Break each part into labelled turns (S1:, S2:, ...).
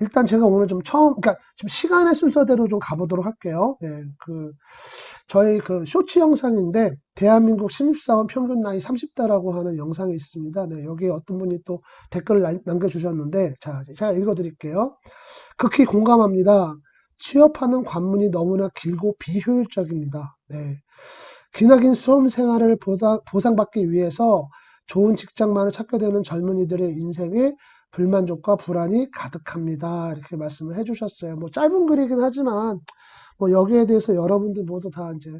S1: 일단 제가 오늘 좀 그러니까 지금 시간의 순서대로 좀 가보도록 할게요. 예, 저희 쇼츠 영상인데, 대한민국 신입사원 평균 나이 30대라고 하는 영상이 있습니다. 네, 여기에 어떤 분이 또 댓글을 남겨주셨는데, 자, 제가 읽어드릴게요. 극히 공감합니다. 취업하는 관문이 너무나 길고 비효율적입니다. 네. 기나긴 수험 생활을 보상받기 위해서 좋은 직장만을 찾게 되는 젊은이들의 인생에 불만족과 불안이 가득합니다. 이렇게 말씀을 해주셨어요. 뭐 짧은 글이긴 하지만 뭐 여기에 대해서 여러분들 모두 다 이제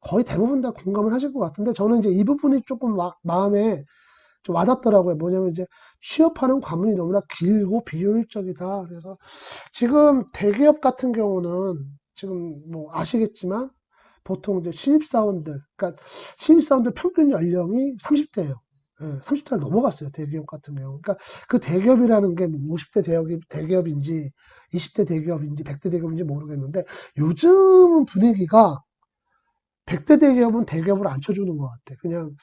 S1: 거의 대부분 다 공감을 하실 것 같은데, 저는 이제 이 부분이 조금 마음에 좀 와닿더라고요. 뭐냐면 이제 취업하는 관문이 너무나 길고 비효율적이다. 그래서 지금 대기업 같은 경우는 지금 뭐 아시겠지만 보통 이제 신입사원들, 그러니까 신입사원들 평균 연령이 30대예요. 예, 30대를 넘어갔어요. 대기업 같은 경우. 그러니까 그 대기업이라는 게 뭐 50대 대기업인지 20대 대기업인지 100대 대기업인지 모르겠는데, 요즘은 분위기가 100대 대기업은 대기업을 안 쳐주는 것 같아. 그냥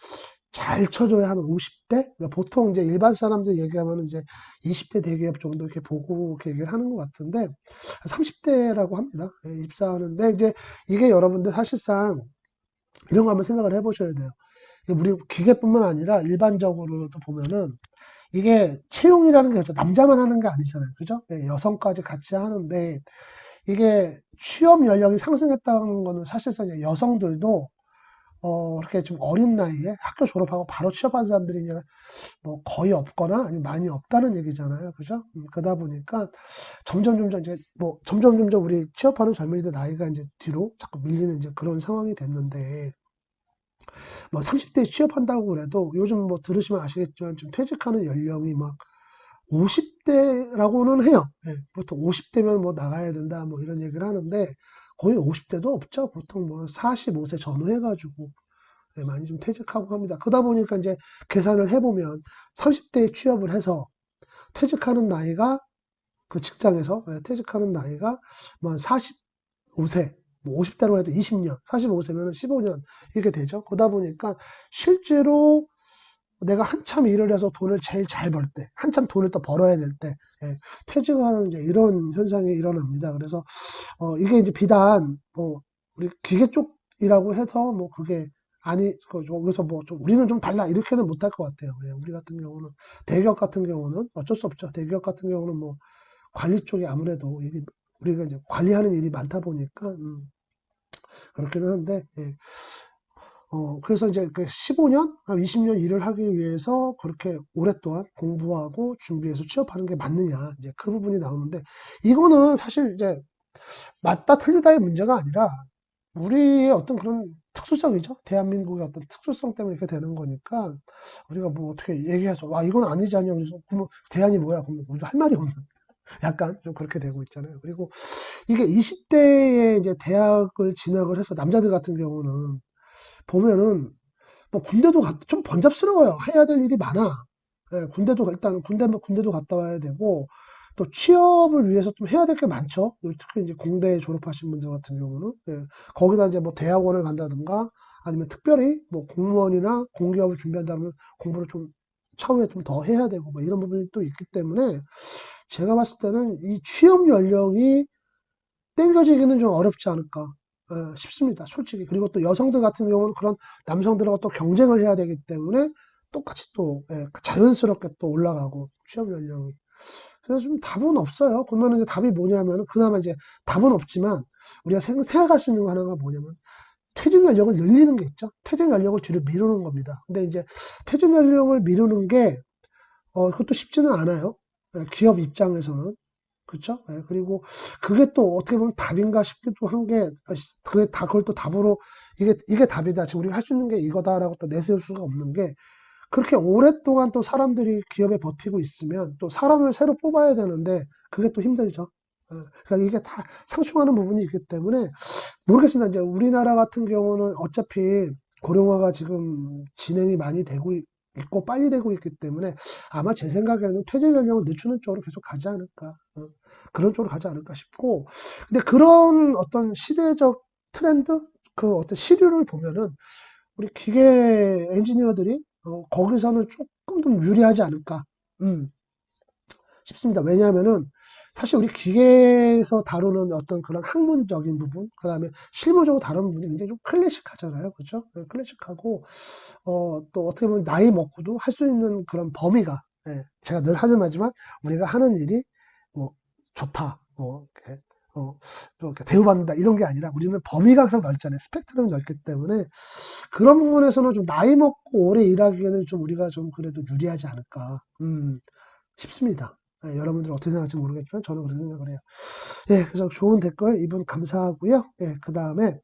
S1: 잘 쳐줘야 하는 50대? 보통 이제 일반 사람들 얘기하면 이제 20대 대기업 정도 이렇게 보고 이렇게 얘기를 하는 것 같은데, 30대라고 합니다. 예, 입사하는데, 이제 이게 여러분들 사실상 이런 거 한번 생각을 해보셔야 돼요. 우리 기계뿐만 아니라 일반적으로도 보면은 이게 채용이라는 게 남자만 하는 게 아니잖아요. 그죠? 예, 여성까지 같이 하는데, 이게 취업 연령이 상승했다는 거는 사실상 여성들도 이렇게 좀 어린 나이에 학교 졸업하고 바로 취업한 사람들이 이제 뭐 거의 없거나 아니면 많이 없다는 얘기잖아요. 그죠? 그러다 보니까 점점 이제 뭐 점점 우리 취업하는 젊은이들 나이가 이제 뒤로 자꾸 밀리는 이제 그런 상황이 됐는데, 뭐 30대에 취업한다고 그래도 요즘 뭐 들으시면 아시겠지만 좀 퇴직하는 연령이 막 50대라고는 해요. 예, 보통 50대면 뭐 나가야 된다 뭐 이런 얘기를 하는데, 거의 50대도 없죠. 보통 뭐 45세 전후해가지고 네, 많이 좀 퇴직하고 합니다. 그러다 보니까 이제 계산을 해보면 30대에 취업을 해서 퇴직하는 나이가, 그 직장에서 퇴직하는 나이가 뭐 45세, 뭐 50대로 해도 20년, 45세면 15년 이렇게 되죠. 그러다 보니까 실제로 내가 한참 일을 해서 돈을 제일 잘 벌 때, 한참 돈을 또 벌어야 될 때, 퇴직하는 이제 이런 현상이 일어납니다. 그래서 이게 이제 비단 뭐 우리 기계 쪽이라고 해서 뭐 그게 아니 거기서 뭐 좀 우리는 좀 달라 이렇게는 못할 것 같아요. 예, 우리 같은 경우는, 대기업 같은 경우는 어쩔 수 없죠. 대기업 같은 경우는 뭐 관리 쪽이 아무래도 우리가 이제 관리하는 일이 많다 보니까 그렇기는 한데, 예. 그래서 이제 그 15년, 20년 일을 하기 위해서 그렇게 오랫동안 공부하고 준비해서 취업하는 게 맞느냐, 이제 그 부분이 나오는데, 이거는 사실 이제 맞다 틀리다의 문제가 아니라 우리의 어떤 그런 특수성이죠. 대한민국의 어떤 특수성 때문에 이렇게 되는 거니까, 우리가 뭐 어떻게 얘기해서 와 이건 아니지 않냐, 그래서 그러면 대안이 뭐야, 그러면 우리가 할 말이 없는, 약간 좀 그렇게 되고 있잖아요. 그리고 이게 20대에 이제 대학을 진학을 해서 남자들 같은 경우는 보면은 뭐 군대도 좀 번잡스러워요. 해야 될 일이 많아. 예, 군대도 일단 군대도 갔다 와야 되고, 또 취업을 위해서 좀 해야 될 게 많죠. 특히 이제 공대 졸업하신 분들 같은 경우는, 예, 거기다 이제 뭐 대학원을 간다든가 아니면 특별히 뭐 공무원이나 공기업을 준비한다면 공부를 좀 차후에 좀 더 해야 되고 뭐 이런 부분이 또 있기 때문에, 제가 봤을 때는 이 취업 연령이 땡겨지기는 좀 어렵지 않을까 싶습니다. 솔직히. 그리고 또 여성들 같은 경우는 그런 남성들하고 또 경쟁을 해야 되기 때문에 똑같이 또 자연스럽게 또 올라가고, 취업 연령이. 그래서 좀 답은 없어요. 그러면 이제 답이 뭐냐면, 그나마 이제 답은 없지만 우리가 생각할 수 있는 거 하나가 뭐냐면, 퇴직 연령을 늘리는 게 있죠. 퇴직 연령을 뒤로 미루는 겁니다. 근데 이제 퇴직 연령을 미루는 게 그것도 쉽지는 않아요. 기업 입장에서는. 그쵸? 예, 그리고 그게 또 어떻게 보면 답인가 싶기도 한 게, 그게 다, 그걸 또 답으로, 이게 답이다. 지금 우리가 할 수 있는 게 이거다라고 또 내세울 수가 없는 게, 그렇게 오랫동안 또 사람들이 기업에 버티고 있으면 또 사람을 새로 뽑아야 되는데, 그게 또 힘들죠. 그러니까 이게 다 상충하는 부분이 있기 때문에, 모르겠습니다. 이제 우리나라 같은 경우는 어차피 고령화가 지금 진행이 많이 되고 있고 빨리 되고 있기 때문에, 아마 제 생각에는 퇴직 연령을 늦추는 쪽으로 계속 가지 않을까. 그런 쪽으로 가지 않을까 싶고, 근데 그런 어떤 시대적 트렌드, 그 어떤 시류를 보면은 우리 기계 엔지니어들이 거기서는 조금 더 유리하지 않을까 싶습니다. 왜냐하면은 사실 우리 기계에서 다루는 어떤 그런 학문적인 부분, 그 다음에 실무적으로 다루는 부분이 굉장히 좀 클래식하잖아요. 그죠? 네, 클래식하고, 또 어떻게 보면 나이 먹고도 할 수 있는 그런 범위가, 예, 제가 늘 하는 말이지만 우리가 하는 일이 뭐 좋다, 뭐, 이렇게, 또 이렇게 대우받는다 이런 게 아니라 우리는 범위가 항상 넓잖아요. 스펙트럼이 넓기 때문에 그런 부분에서는 좀 나이 먹고 오래 일하기에는 좀 우리가 좀 그래도 유리하지 않을까, 싶습니다. 예, 여러분들 어떻게 생각할지 모르겠지만 저는 그렇게 생각을 해요. 예, 그래서 좋은 댓글 이분 감사하고요. 예, 그 다음에